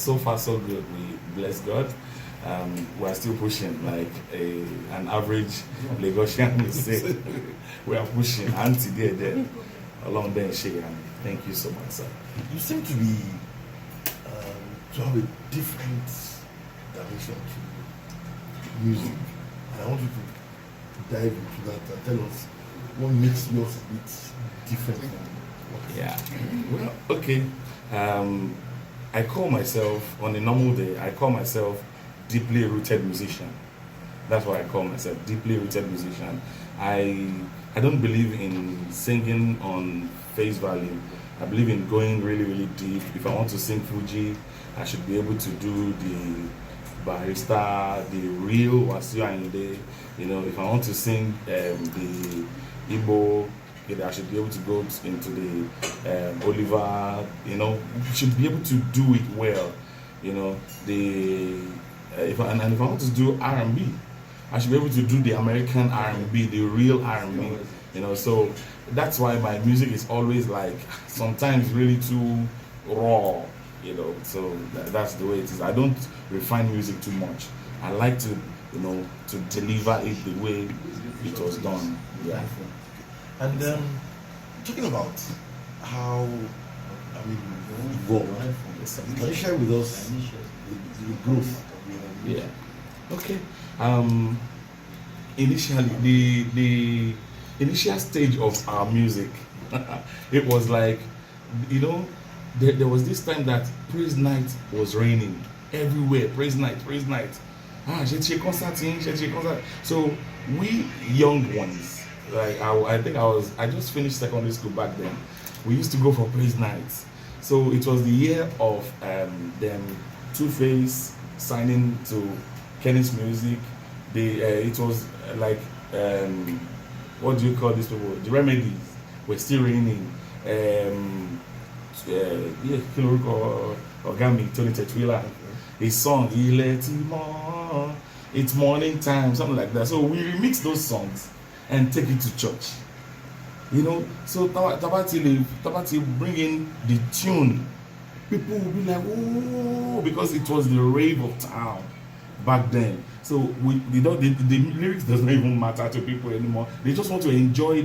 so far so good. We bless God. We're still pushing like an average Lagosian will say. We are pushing. Auntie there, along there, and thank you so much, sir. You seem to be to have a different direction to music, and I want you to dive into that and tell us what makes yours a bit different from what. Yeah. Well, okay. I call myself, on a normal day, I call myself deeply rooted musician. That's what I call myself, deeply rooted musician. I don't believe in singing on face value. I believe in going really, really deep. If I want to sing Fuji, I should be able to do the barista, the real Wasiu Ayinde. You know, if I want to sing the Igbo, I should be able to go into the Oliver. You know, should be able to do it well. You know, if I want to do R&B, I should be able to do the American R&B, the real R&B. You know, so that's why my music is always like sometimes really too raw. You know, so that's the way it is. I don't refine music too much. I like to, you know, to deliver it the way it was done. Yeah. And talking about how you evolved, can you share with us the growth? Yeah. Okay. Initially, the initial stage of our music, it was like, you know, there was this time that praise night was raining everywhere. Praise night. J'ai concert. So we young ones, like I just finished secondary school back then. We used to go for praise nights. So it was the year of them Two-Face signing to Kenny's Music. It was like what do you call these people? The Remedies were still reigning. Ogami, Tony Tetwila, his song It's Morning Time, something like that. So we remix those songs and take it to church. You know, so Tabati bring in the tune. People will be like, oh, because it was the rave of town back then. So the lyrics doesn't even matter to people anymore. They just want to enjoy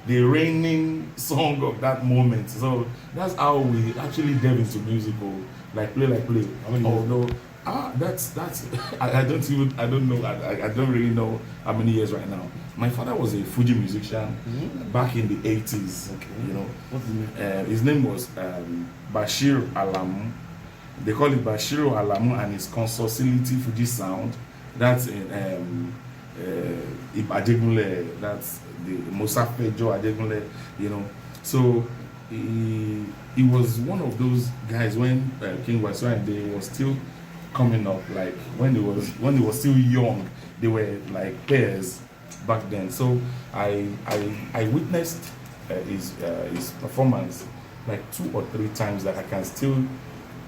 the raining song of that moment. So that's how we actually delve into musical, like play. Although that's I don't really know how many years right now. My father was a Fuji musician back in the 80s. Okay. You know, what's the name? His name was Bashir Alamu. They call it Bashir Alamu, and his Consortility Fuji sound. That's in Adegunle. That's the Mosafejo Adegunle. You know, so he was one of those guys when King Wasiu Ayinde was still coming up. Like when he was still young, they were like peers back then. So I witnessed his performance like 2 or 3 times that I can still,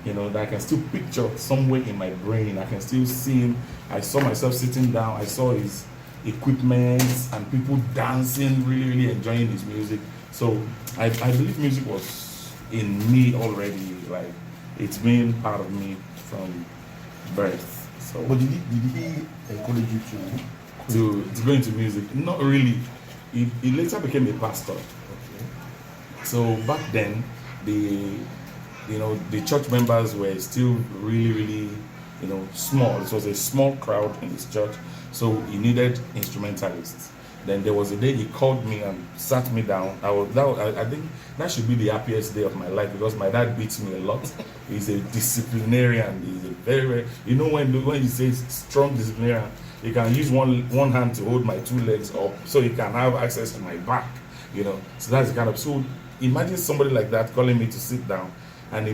you know, that I can still picture somewhere in my brain. I can still see him. I saw myself sitting down. I saw his equipment and people dancing, really, really enjoying his music. So I believe music was in me already. Like it's been part of me from birth. So, but did he encourage you to go into music? Not really. He later became a pastor. Okay. So back then, the church members were still really, really, you know, small. It was a small crowd in his church, so he needed instrumentalists. Then there was a day he called me and sat me down. I think that should be the happiest day of my life because my dad beats me a lot. He's a disciplinarian. He's a very, very, you know, when you say strong disciplinarian, he can use one hand to hold my 2 legs up so he can have access to my back, you know. So that's the kind of, so imagine somebody like that calling me to sit down, and he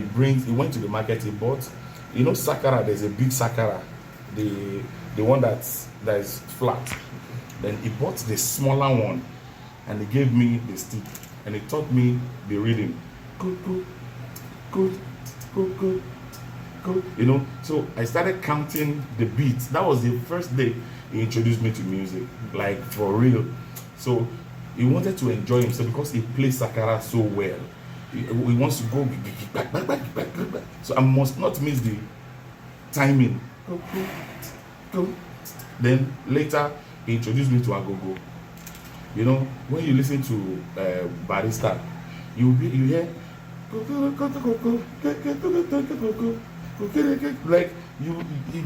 went to the market, he bought, you know, sakara. There's a big sakara, the one that is flat. Then he bought the smaller one and he gave me the stick and he taught me the rhythm. Good. You know, so I started counting the beats. That was the first day he introduced me to music, like for real. So he wanted to enjoy himself because he plays sakara so well. He wants to go back. So I must not miss the timing. Go. Then later he introduced me to agogo. You know, when you listen to Barista, you hear like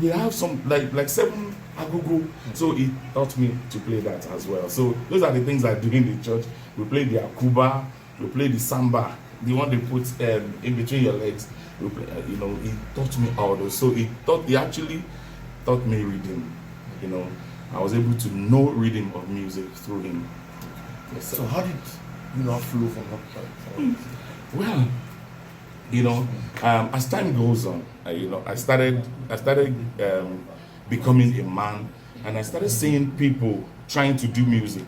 they have some like 7 agogo. So he taught me to play that as well. So those are the things I do in the church. We play the akuba, we play the samba, the one they put in between your legs. We play, you know, he taught me all those. So he actually taught me reading. You know, I was able to know rhythm of music through him. Yes, so how did you not flow from that point? Well, you know, as time goes on, you know, I started becoming a man, and I started seeing people trying to do music.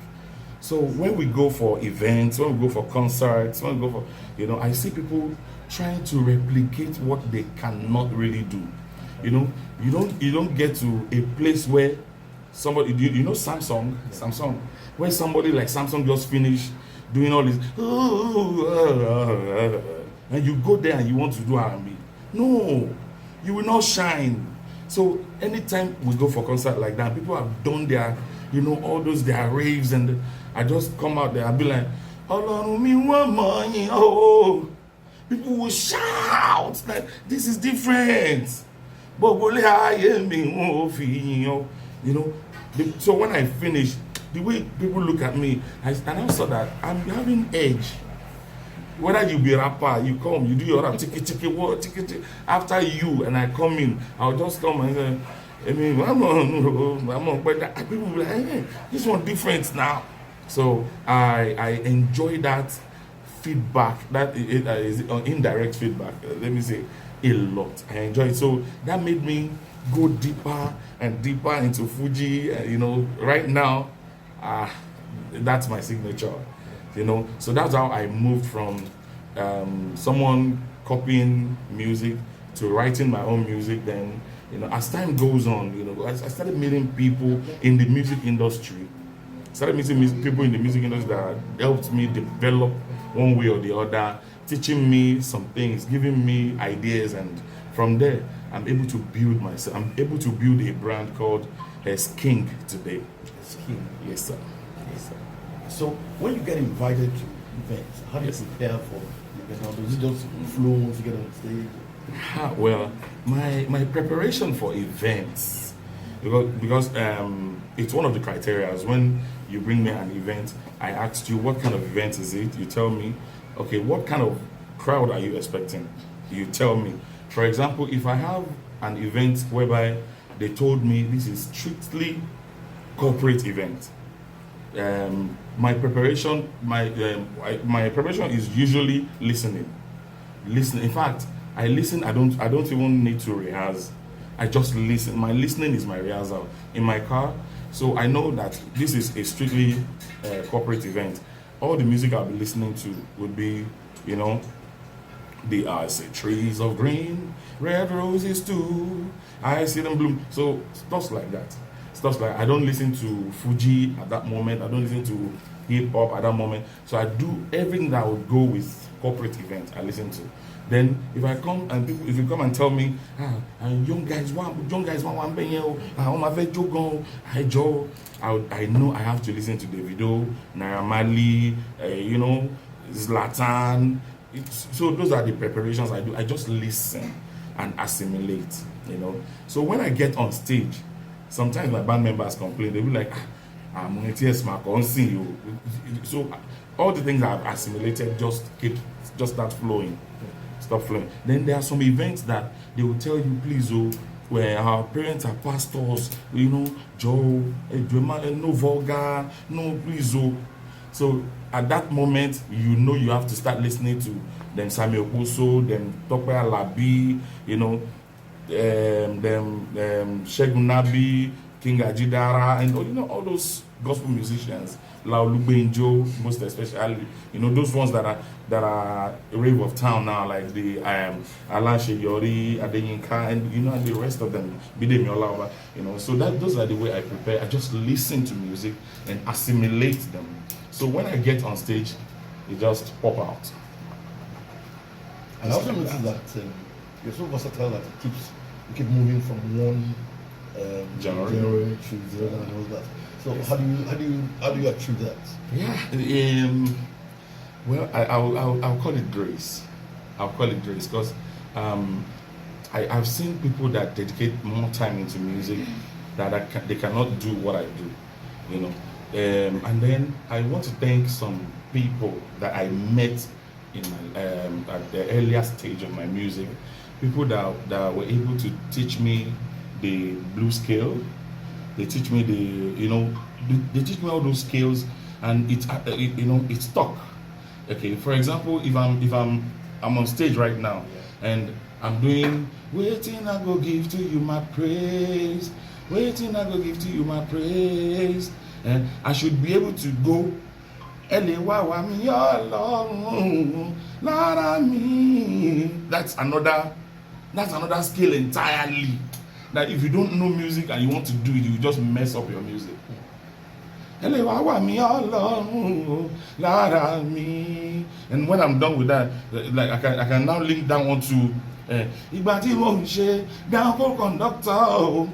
So when we go for events, when we go for concerts, when we go for, you know, I see people trying to replicate what they cannot really do. You know, you don't get to a place where somebody, you know, Samsung, where somebody like Samsung just finished doing all this, and you go there and you want to do R&B. No, you will not shine. So anytime we go for concert like that, people have done their, you know, all those their raves, and I just come out there, I'll be like, oh, people will shout like, this is different. But you know, so when I finish, the way people look at me, and I saw that I'm having edge. Whether you be rapper, you come, you do your rap, tiki, after you, and I come in, I'll just come and say, I mean, I'm on, but people will be like, hey, this one different now. So I enjoy that feedback, that is indirect feedback, let me say, a lot. I enjoy it. So that made me go deeper and deeper into Fuji. You know, right now, that's my signature. You know, so that's how I moved from someone copying music to writing my own music. Then, you know, as time goes on, you know, I started meeting people in the music industry. Started meeting people in the music industry that helped me develop one way or the other, teaching me some things, giving me ideas, and from there, I'm able to build myself. I'm able to build a brand called Hess today. Hess King. Yes, sir. Yes, sir. So when you get invited to events, how do you prepare for the event? Does it just flow once you get on stage? Well, my preparation for events, because it's one of the criteria. When you bring me an event, I asked you what kind of event is it. You tell me, okay, what kind of crowd are you expecting? You tell me. For example, if I have an event whereby they told me this is strictly corporate event, my preparation is usually listening. In fact, I listen. I don't even need to rehearse. I just listen. My listening is my rehearsal in my car. So I know that this is a strictly corporate event. All the music I'll be listening to would be, you know, I say trees of green, red roses too, I see them bloom. So stuff like that. Stuff like, I don't listen to Fuji at that moment. I don't listen to hip hop at that moment. So I do everything that would go with corporate event. I listen to. Then if I come and if you come and tell me, young guys want one benyo, I know I have to listen to Davido, Naira Marley, you know, Zlatan. So those are the preparations I do. I just listen and assimilate, you know. So when I get on stage, sometimes my band members complain. They'll be like, I'm on TS Mark, I see you. So all the things I've assimilated just start flowing. Stop flowing. Then there are some events that they will tell you, please, where our parents are pastors, you know, Joe, no vulgar, no please. So at that moment, you know you have to start listening to them Samuel Kuso, them Tope Alabi, you know, them Shegun Nabi, King Ajidara, and you know all those gospel musicians, Laulu Benjo, most especially, you know, those ones that are rave of town now, like the Alan Sheyori, Adeyinka, and you know, and the rest of them, Bidemi Olawa, you know. So those are the way I prepare. I just listen to music and assimilate them. So when I get on stage, it just pop out. And I also noticed that you're so versatile that you keep moving from one genre to the other and all that. So how do you achieve that? Yeah. Well, I'll call it grace. I'll call it grace because I've seen people that dedicate more time into music that they cannot do what I do, you know. And then I want to thank some people that I met in my, at the earlier stage of my music, people that were able to teach me the blues scale. They teach me they teach me all those skills, and it's stuck. Okay, for example, if I'm on stage right now and I'm doing waiting, I go give to you my praise, waiting, I go give to you my praise, and I should be able to go that's another skill entirely, that if you don't know music and you want to do it, you just mess up your music. And when I'm done with that, like I can now link that one to conductor.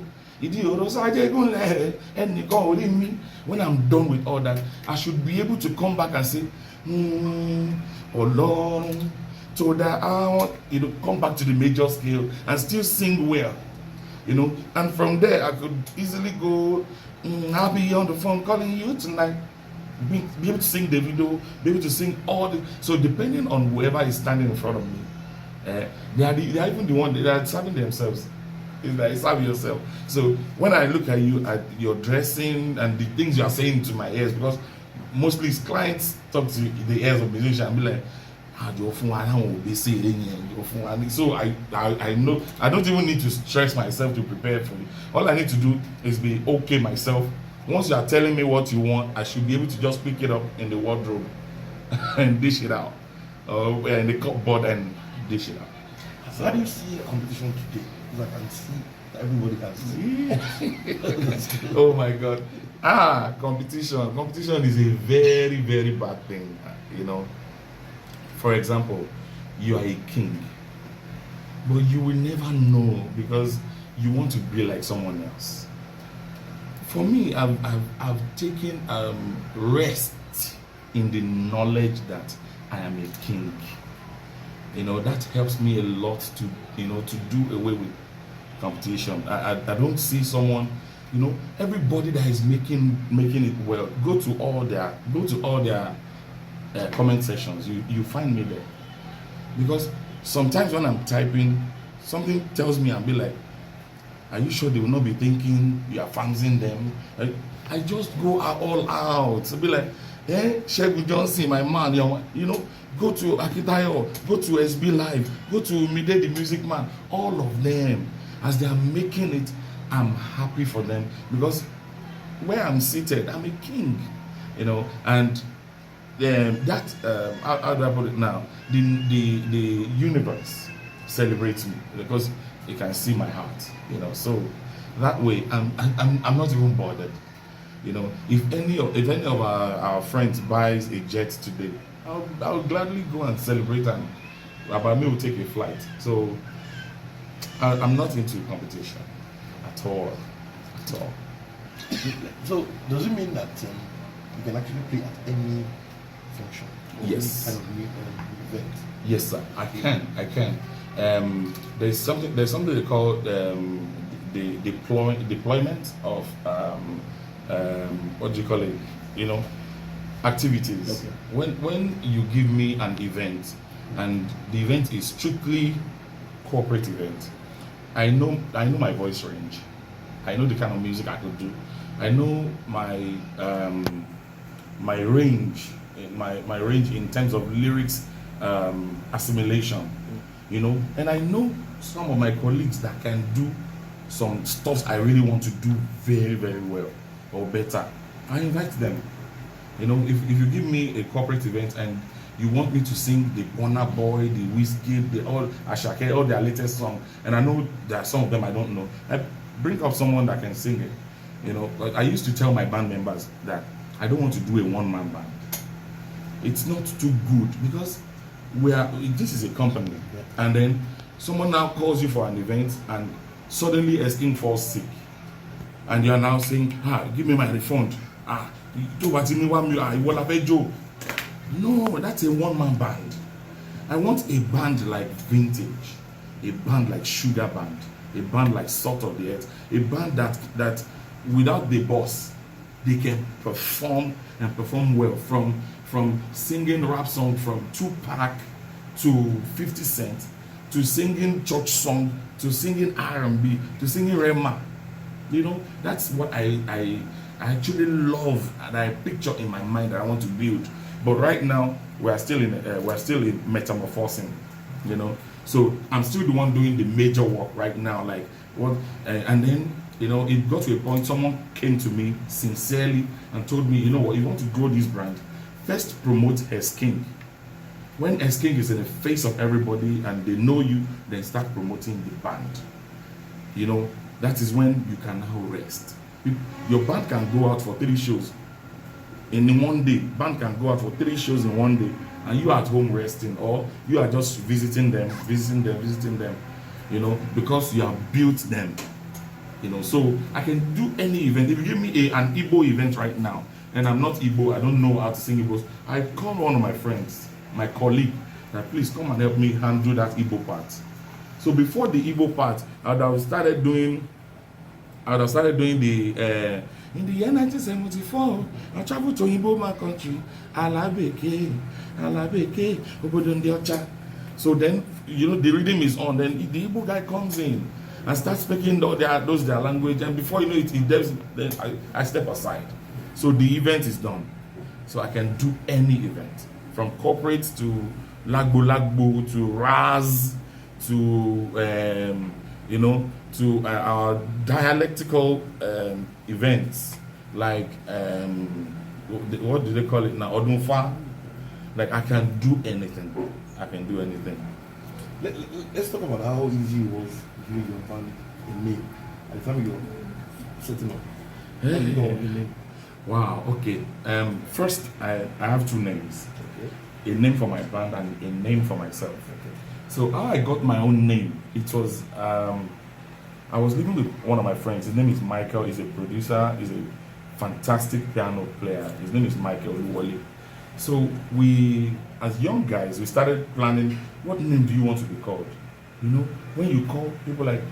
When I'm done with all that, I should be able to come back and say, Ọlọ́run tó dá àwọn, come back to the major scale and still sing well, and from there I could easily go, I'll be on the phone calling you tonight, be able to sing the video, be able to sing all the, so depending on whoever is standing in front of me, they are even the one that are serving themselves. It's like serve yourself. So when I look at you, at your dressing and the things you are saying to my ears, because mostly clients talk to the ears of musicians and be like, so I know I don't even need to stress myself to prepare for it. All I need to do is be okay myself. Once you are telling me what you want, I should be able to just pick it up in the wardrobe and dish it out, in the cupboard and dish it out. So how do you see a competition today? Because I can see that everybody can see. Oh my God. Competition. Competition is a very, very bad thing, For example, you are a king, but you will never know because you want to be like someone else. For me, I've taken rest in the knowledge that I am a king. That helps me a lot to do away with competition. I don't see someone, everybody that is making it well. Go to all their comment sections. You find me there, because sometimes when I'm typing, something tells me, I'll be like, are you sure they will not be thinking you are fancying them? I just go all out. I'll be like, Shegun Johnson, my man, go to Akitayo, go to SB Live, go to Mide the Music Man, all of them, as they are making it, I'm happy for them, because where I'm seated, I'm a king, and that, how do I put it now, the universe celebrates me, because it can see my heart, so that way, I'm not even bothered. If any of our friends buys a jet today, I'll gladly go and celebrate, and Abami will take a flight. So I'm not into competition at all. So does it mean that you can actually play at any function? Yes. Any kind of event? Yes, sir. I can. There's something they call the deployment of what do you call it? Activities. Okay. When you give me an event and the event is strictly corporate event, I know my voice range. I know the kind of music I could do. I know my range, my range in terms of lyrics assimilation, and I know some of my colleagues that can do some stuff I really want to do very, very well or better. I invite them. If you give me a corporate event and you want me to sing the Burna Boy, the Whiskey, all Ashake, all their latest song, and I know that some of them I don't know, I bring up someone that can sing it. Like I used to tell my band members that I don't want to do a one-man band. It's not too good, because this is a company, and then someone now calls you for an event, and suddenly a king falls sick, and you are now saying, give me my refund. No, that's a one-man band. I want a band like Vintage, a band like Sugar Band, a band like Salt of the Earth, a band that without the boss, they can perform and perform well, from singing rap song from Tupac to 50 Cent, to singing church song, to singing R&B, to singing Rema. You know, that's what I actually love, and I picture in my mind that I want to build. But right now we're still in metamorphosing, you know. So I'm still the one doing the major work right now, like what, and then, you know, it got to a point someone came to me sincerely and told me, you know what, you want to grow this brand, first promote Hess King. When Hess King is in the face of everybody and they know you, then start promoting the band. You know, that is when you can now rest. Your band can go out for 3 shows in one day. Band can go out for 3 shows in one day, and you are at home resting, or you are just visiting them, you know, because you have built them. You know, so I can do any event. If you give me an Igbo event right now, and I'm not Igbo, I don't know how to sing Igbo, I call one of my friends, my colleague, that please come and help me handle that Igbo part. So before the Igbo part, I would have started doing the in the year 1974, I traveled to Igbo my country, Alabeke, Obodo Ndi Ocha. So then, you know, the rhythm is on. Then the Igbo guy comes in and starts speaking their language, and before you know it, then I step aside. So the event is done. So I can do any event, from corporate to Lagbo to Raz to you know, to our dialectical events, like what do they call it now? Odunfa. Like, I can do anything. Let's talk about how easy it was giving your band a name at the time you're setting up. How did you come up with a name? Wow, okay. First, I have 2 names. Okay. A name for my band and a name for myself. Okay. So how I got my own name, it was, I was living with one of my friends. His name is Michael. He's a producer. He's a fantastic piano player. His name is Michael Oluwole. So we, as young guys, we started planning, what name do you want to be called? You know, when you call people like,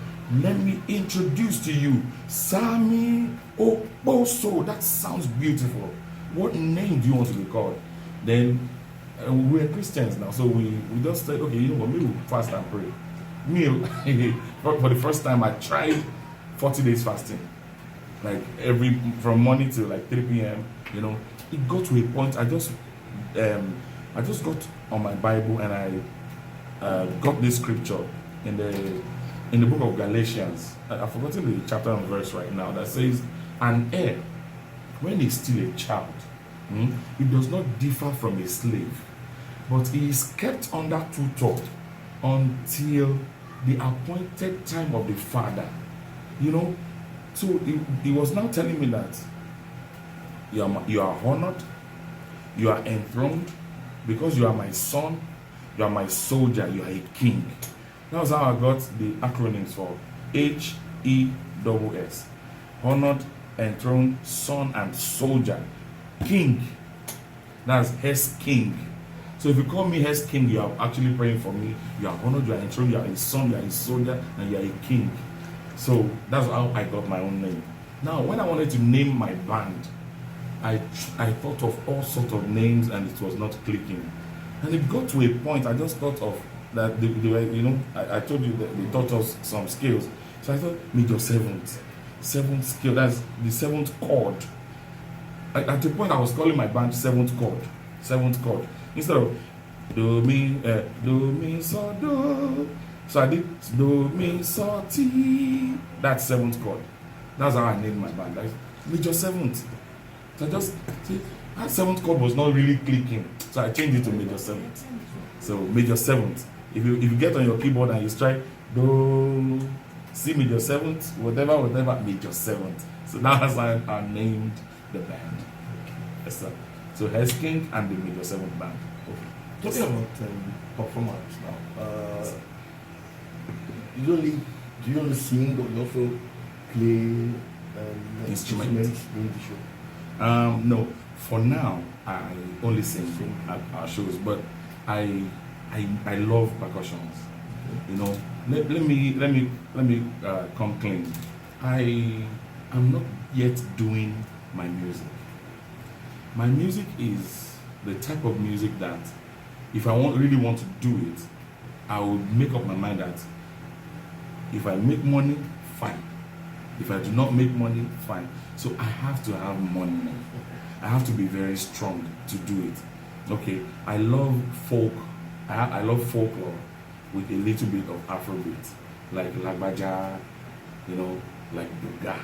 let me introduce to you Sami Oposo. That sounds beautiful. What name do you want to be called? Then we're Christians now, so we just said, okay, you know what, maybe we'll fast and pray. Me, for the first time, I tried 40 days fasting, like from morning till like 3 p.m. You know, it got to a point. I just got on my Bible, and I got this scripture in the book of Galatians. I've forgotten the chapter and verse right now, that says, an heir, when he's still a child, he does not differ from a slave, but he is kept under tutor until the appointed time of the father. You know, so he was now telling me that you are honored, you are enthroned, because you are my son, you are my soldier, you are a king. That was how I got the acronyms for HESS. Honored, enthroned, son, and soldier. King. That's Hess King. So if you call me Hess King, you are actually praying for me. You are honored, you are enthroned, you are a son, you are a soldier, and you are a king. So that's how I got my own name. Now, when I wanted to name my band, I thought of all sorts of names, and it was not clicking. And it got to a point, I just thought of that they were, you know, I told you that they taught us some skills. So I thought, major seventh skill, that's the 7th chord. At the point I was calling my band 7th chord. Instead of do mi so do. So I did do mi so ti. That's 7th chord. That's how I named my band. Like major 7th. So I just see, that 7th chord was not really clicking. So I changed it to major 7th. So major 7th. If you get on your keyboard and you strike do, C major 7th, whatever, major 7th. So that's how I named the band. Yes, sir. So Hess King and the major 7th band. Talking about performance now, do you only sing or you also play instruments during the show? No, for now I only sing at our shows, but I love percussions. You know, let me come clean. I am not yet doing my music. My music is the type of music that if I really want to do it, I would make up my mind that if I make money, fine. If I do not make money, fine. So I have to have money. I have to be very strong to do it. Okay, I love folk. I love folklore with a little bit of Afrobeat, like Lagbaja, you know, like Buga.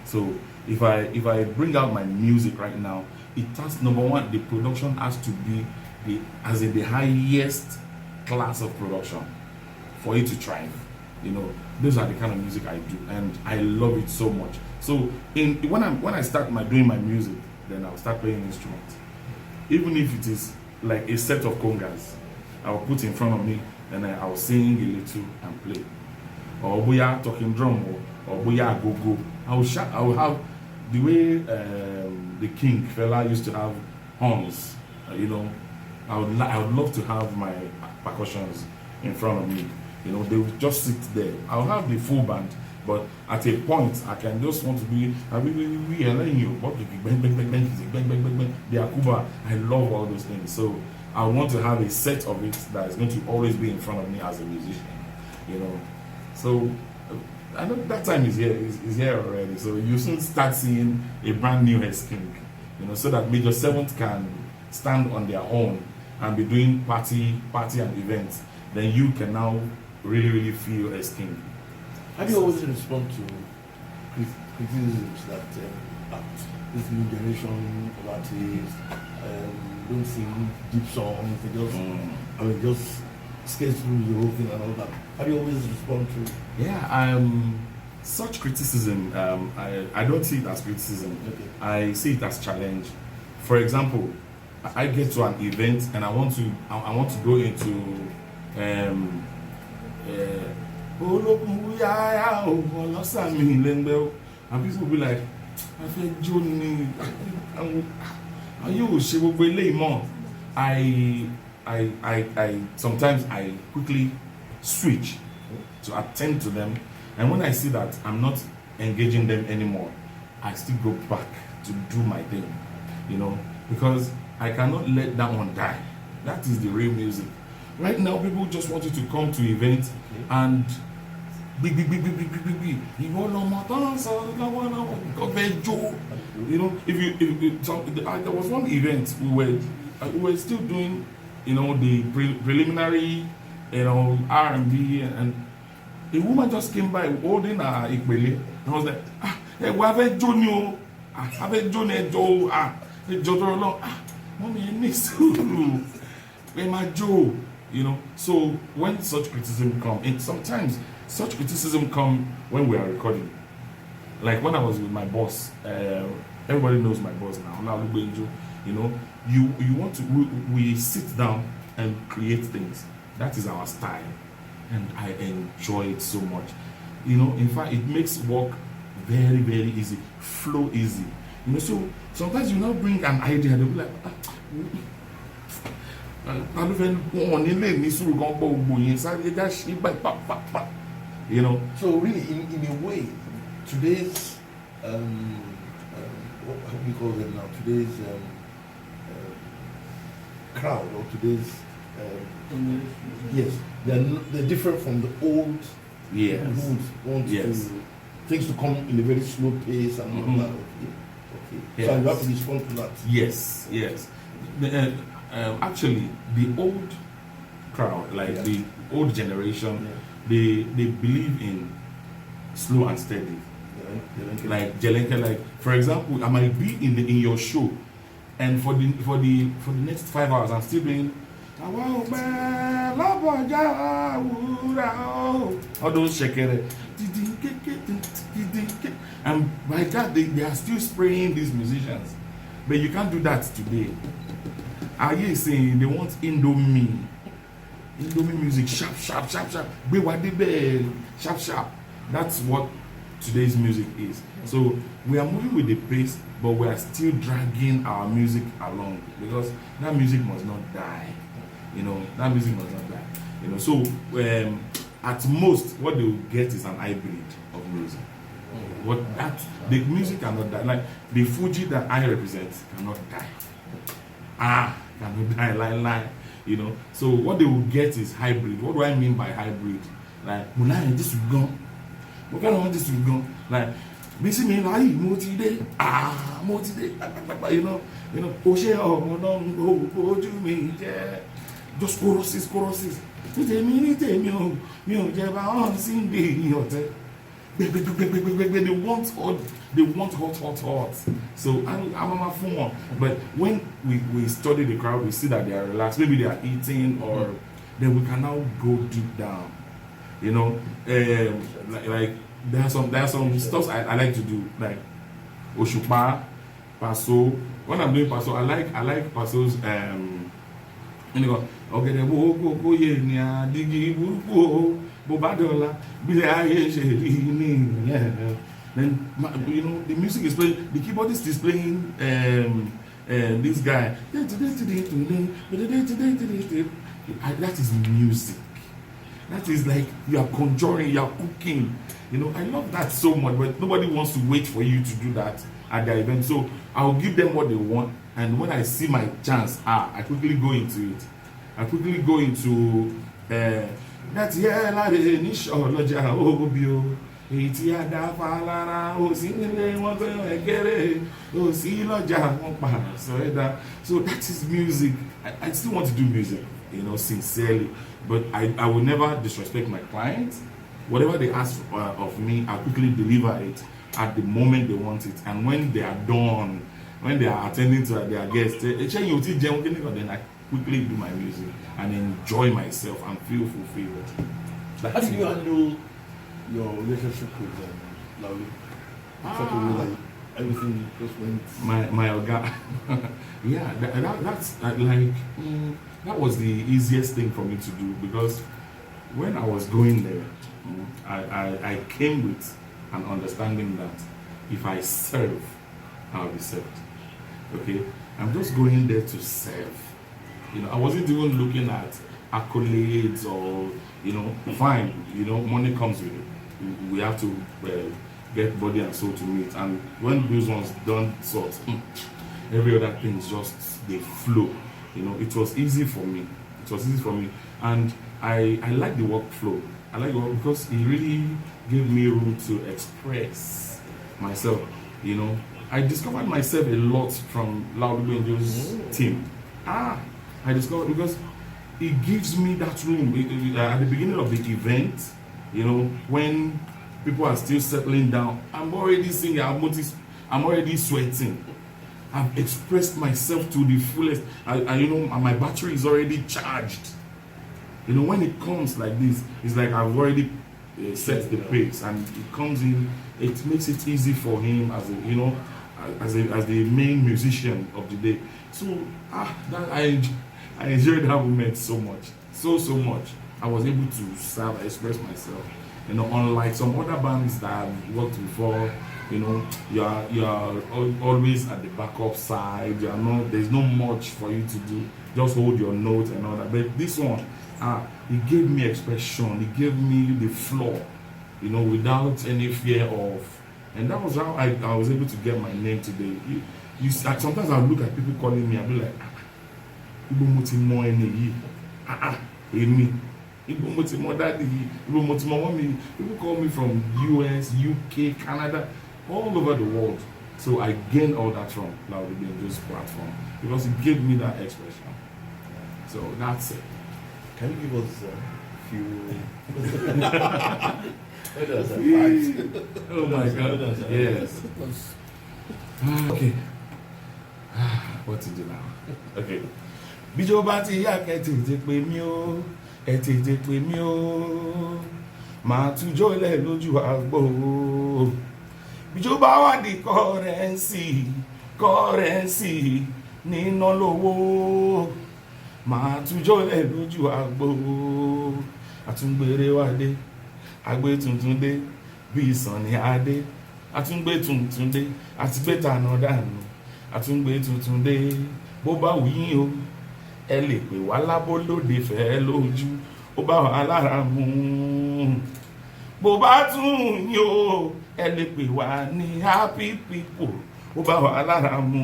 So if I bring out my music right now, it has, number one, the production has to be the highest class of production for it to thrive. You know, those are the kind of music I do, and I love it so much. So when I start doing my music, then I'll start playing instruments. Even if it is like a set of congas, I'll put in front of me, and I'll sing a little and play. Or boya talking drum, or boya go. I will have the way the king fella used to have horns. You know, I would love to have my percussions in front of me. You know, they will just sit there. I'll have the full band, but at a point, I can just want to be the akuba. I love all those things. So I want to have a set of it that is going to always be in front of me as a musician. You know, so I know that time is here already. So you soon start seeing a brand new Hess King. You know, so that Major 7th can stand on their own and be doing party and events. Then you can now really feel Hess King. How do you always respond to criticisms that this new generation of artists don't sing deep songs, they just skate through the whole thing and all that? How do you always respond to? Yeah, such criticism, I don't see it as criticism. Okay. I see it as challenge. For example, I get to an event and I want to go into and people will be like, I feel Johnny, are you I sometimes I quickly switch to attend to them, and when I see that I'm not engaging them anymore, I still go back to do my thing, you know, because I cannot let that one die. That is the real music. Right now, people just want you to come to events and big. You know, there was one event we were still doing, you know, the preliminary, you know, R&B, and a woman just came by holding her ikbele, and I was like, hey, we have a Johnny, mommy, I miss you. Where my Joe? You know, so when such criticism come, and sometimes such criticism come when we are recording. Like when I was with my boss, everybody knows my boss now. You know, you want to we sit down and create things. That is our style, and I enjoy it so much. You know, in fact, it makes work very easy, flow easy. You know, so sometimes you now bring an idea, they'll be like, you know. So really, in a way, today's what we call them now, today's crowd or today's yes, they're different from the old. Yes. Who want things to come in a very slow pace and all that. Okay. Yes. So you have to respond to that. Yes. Actually, the old crowd, like the old generation, they believe in slow and steady. Like Jelenke, like for example, I might be in your show, and for the next 5 hours, I'm still doing all those shekere, and by that they are still spraying these musicians. But you can't do that today. ayé saying they want Indomie music, sharp, sharp, sharp, sharp. Sharp, sharp. That's what today's music is. So we are moving with the pace, but we are still dragging our music along because that music must not die. That music must not die. So at most, what they will get is an hybrid of music. The music cannot die. Like the Fuji that I represent cannot die. Cannot die, line. So what they will get is hybrid. What do I mean by hybrid? Like, this will go. This will go. Like, busy me like motivate. Just choruses. They want hot. So I'm a phone. But when we study the crowd, we see that they are relaxed. Maybe they are eating, or then we can now go deep down. Like there are some stuff I like to do, like Oshupa, Paso. When I'm doing Paso, I like Paso's okay, then the music is playing, the keyboardist is playing this guy. That is music. That is like you are conjuring, you are cooking. I love that so much, but nobody wants to wait for you to do that at the event. So I'll give them what they want, and when I see my chance, I quickly go into it. I quickly go into that year like initial loja obio. So that is music. I still want to do music, sincerely, but I will never disrespect my clients. Whatever they ask of me, I quickly deliver it at the moment they want it. And when they are done, when they are attending to their guests, then I quickly do my music and enjoy myself and feel fulfilled. How do you handle your relationship with Lauli? Like everything just went. My Oga. Yeah, that's like that was the easiest thing for me to do, because when I was going there, I came with an understanding that if I serve, I'll be served. Okay, I'm just going there to serve. I wasn't even looking at accolades or fine. Money comes with it. We have to get body and soul to meet, and when those ones don't sort, every other thing just they flow. It was easy for me. And I like the workflow. I like the work because it really gave me room to express myself. I discovered myself a lot from Loud Benjo's team. I discovered because it gives me that room at the beginning of the event. When people are still settling down, I'm already singing. I'm already sweating. I've expressed myself to the fullest. My battery is already charged. When it comes like this, it's like I've already set the pace, and it comes in. It makes it easy for him as the main musician of the day. So I enjoyed that moment so much, so much. I was able to express myself. Unlike some other bands that I've worked before, you are always at the backup side. There's no much for you to do. Just hold your notes and all that. But this one, it gave me expression. It gave me the flow, without any fear of. And that was how I was able to get my name today. Sometimes I look at people calling me, I'll be like, people call me from US, UK, Canada, all over the world. So I gained all that from Loud Benjo's platform because it gave me that expression. So that's it. Can you give us a few? Oh my God! Yes. Okay. What to do now? Okay. Bíjọba ti yá kẹ́ tètè pè mí o, ẹ tètè pè mí o, màá tújọ́ lẹ̀ lójú àgbo o. Bíjọba wà di kọ́rẹ́nsì, níná lówó máa tújọ́ ẹ̀ lójú àgbo àtúngbèrè wá dé àgbé tuntun dé bí ìsàn ní adé àtúngbé tuntun dé àtìgbé tànà dànù àtúngbé tuntun dé bó bá wù yín o ẹ lè pè wá lábó lóde fẹ́ lójú ó bá wà lára mu bó bá tún yín o ẹ lè pè wá ní happy people ó bá wà lára mu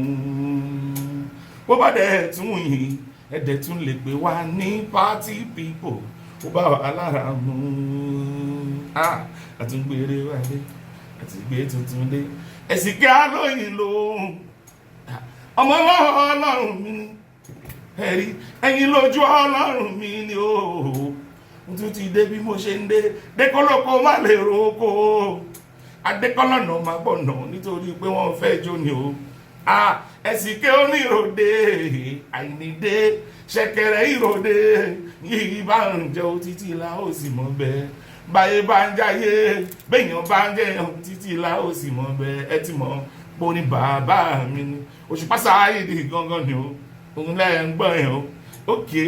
bó bá dẹ̀ tún yín ẹ dẹ̀ tún lè pè wá ní party people ó bá wà lára mu àtúngbèrè wá dé àtìgbé tuntun dé ẹ̀sìn kí á lóyìn lóhùn ọmọ ọlọ́run mi ni ẹ̀rí ẹ̀yin lójú ọlọ́run mi ni ó tún ti dé bí mo ṣe ń dé dékọ́lọ́kọ́ má lè roko adékọ́lọ́nà má gbọ̀nà nítorí pé wọ́n fẹ́ jó ni ó ẹ̀sìn kí ó ní ìròdé àìnídé ṣẹ̀kẹ̀rẹ̀ ìròdé yìí bá ń jẹ́ ó títí la ó sì mọ́ bẹ́ẹ̀ báyé bá ń jáyé béèyàn bá ń jẹyàn títí la ó sì mọ́ bẹ́ẹ̀ ẹ ti mọ̀ pé ó ní bàbá mi ni Òṣùpá Sáyídì gangan ni ó òun lẹ́yìn ń gbọ́ yẹn o ókè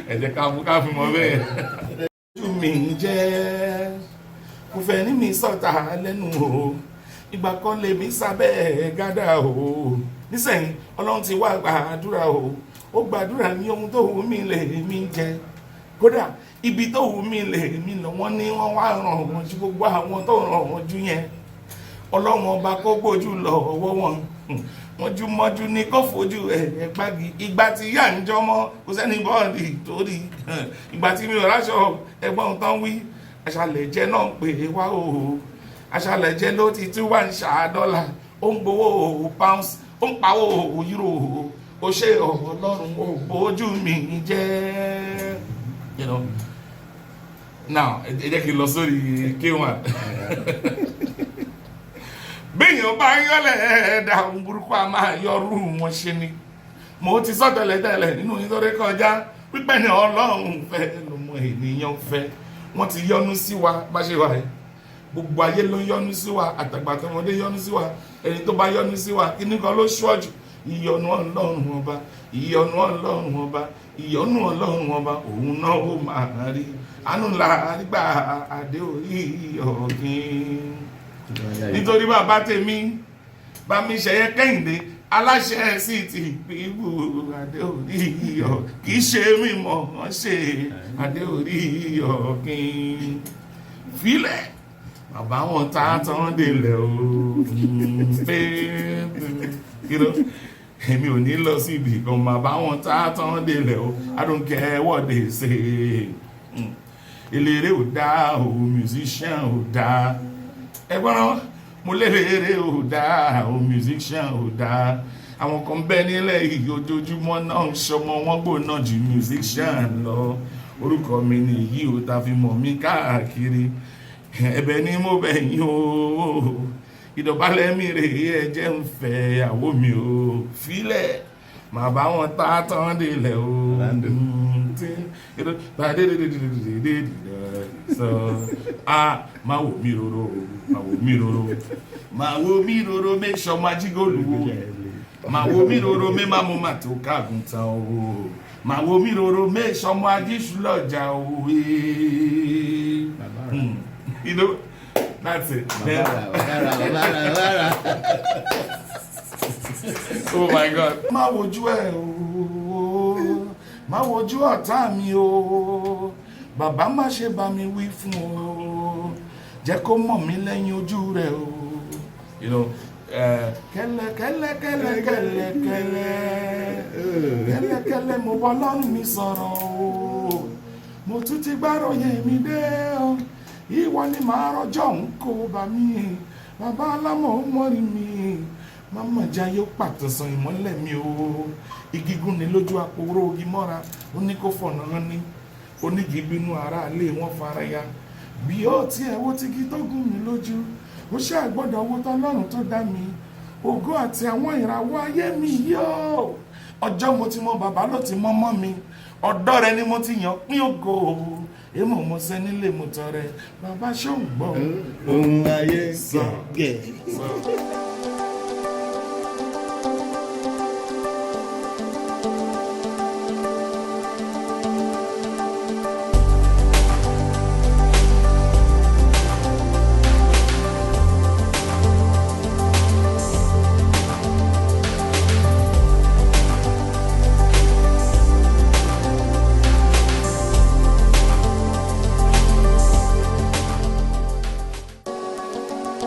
ẹ jẹ́ ká fi mọ́ bẹ́ẹ̀. ojú mi jẹ́ kò fẹ́ ní mi sọ̀tà lẹ́nu o ìgbà kan lè mi sábẹ́ gádà o nísẹ̀yìn Ọlọ́run ti wá gbàdúrà o ó gbàdúrà ní ohun tó wù mí lè mí jẹ kódà ibi tó wù mí lè mí lọ wọ́n ní wọ́n wá ràn wọ́n ju gbogbo àwọn tó ràn wọ́n ju yẹn Ọlọ́run ọba kó gbójú lọ ọwọ́ wọn mọ́júmọ́jú ní kó fojú ẹ̀ gbági ìgbà tí yà ń jọmọ́ kò sẹ́ni bọ́ọ̀lì torí ìgbà tí mi ò ráṣọ ẹgbọ́n tán wí aṣàlẹ̀jẹ́ náà pè é wá o aṣàlẹ̀jẹ́ ló ti tún wá ń ṣàdọ́là ó ń gbowó pounds ó ń pawó euro ó ṣe Ọlọ́run ó bójú mi jẹ́ now ẹ jẹ́ kí n lọ sórí K1 béèyàn bá yọ́lẹ̀ ẹ̀ẹ́dà ohun burúkú a máa yọrù wọn ṣe ni mo ti sọ tẹ́lẹ̀tẹ́lẹ̀ nínú nítorí kọjá pípẹ́ ni Ọlọ́run fẹ́ lọ́mọ ènìyàn fẹ́ wọ́n ti yọ́nú sí wa bá ṣe wà ẹ́ gbogbo ayé ló yọ́nú sí wa àtàgbà tọmọdé yọ́nú sí wa ẹni tó bá yọ́nú sí wa kíní kan ló ṣọ́ọ̀jù ìyọ́nú Ọlọ́run ọba ìyọ́nú Ọlọ́run ọba ìyọ́nú Ọlọ́run ọba òun náà ó máa rí àánú ńlá nígbà adé orí ọ̀gbìn nítorí bàbá tèmi bá mi ṣẹ̀yẹ Kẹ́hìndé aláṣẹ sí ti ìpínwó adé orí iyọ̀ kìí ṣe mímọ̀ wọ́n ṣe adé orí iyọ̀ kí n filẹ̀ bàbá wọn tá a tán délẹ̀ o pé èmi ò ní lọ sí ibì kan bàbá wọn tá a tán délẹ̀ o I don't care what they say eléré ò dáa o musician ò dáa ẹgbọ́n náà mo lérè ò dáa o musician ò dáa àwọn kan bẹ́ nílẹ̀ yìí ojoojúmọ́ náà ń ṣọmọ wọn gbóná ju musician lọ orúkọ mi ni yìí ó ta fi mọ̀ mí káàkiri ẹ̀bẹ̀ ni mo bẹ̀ yín o ìdọ̀bálẹ̀ mi rè é ẹ̀jẹ̀ ń fẹ́ àwọ̀ mi o filẹ̀ màá bá wọn tá tán délẹ̀ o máa wò mí roro máa wò mí roro máa wò mí roro make sure máa jí góòlù wo máa wò mí roro make máa mú màá tó káàgùn tán o máa wò mí roro make sure máa jí ṣùlọ́jà o you know that's it. Oh my God. Má wojú ẹ o, má wojú ọ̀tá mi o, bàbá má ṣe bá mi wí fún o, jẹ́ kó mọ̀ mí lẹ́yìn ojú rẹ̀ o. You know, kẹ́lẹ́kẹ́lẹ́ mo bọ́ lọ́rùn mi sọ̀rọ̀ o, mo tún ti gbáròyè mi dé o, ìwọ ni màá rọjọ́ ń kó bá mi, bàbá alámọ̀ mọ́rí mi. Mama Jayé pàtó san ìmọ́lẹ̀ mi o igi gún ni lójú àpòrò ogi mọ́ra ó ní kó fọ̀nà hàn ní onígi bínú ara ilé wọn fara ya bí ó tiẹ̀ wo ti gi tó gún mi lójú ó ṣe àgbọ́dọ̀ owó tọ́lọ́run tó dá mi ògo àti àwọn ìràwọ̀ ayé mi yóò ọjọ́ mo ti mọ bàbá ló ti mọ́mọ́ mi ọ̀dọ́ rẹ ni mo ti yàn pín ògo èmo mo ṣe nílé mo tọrẹ bàbá ṣó ń gbọ́ ohun ayé gẹ̀gẹ̀.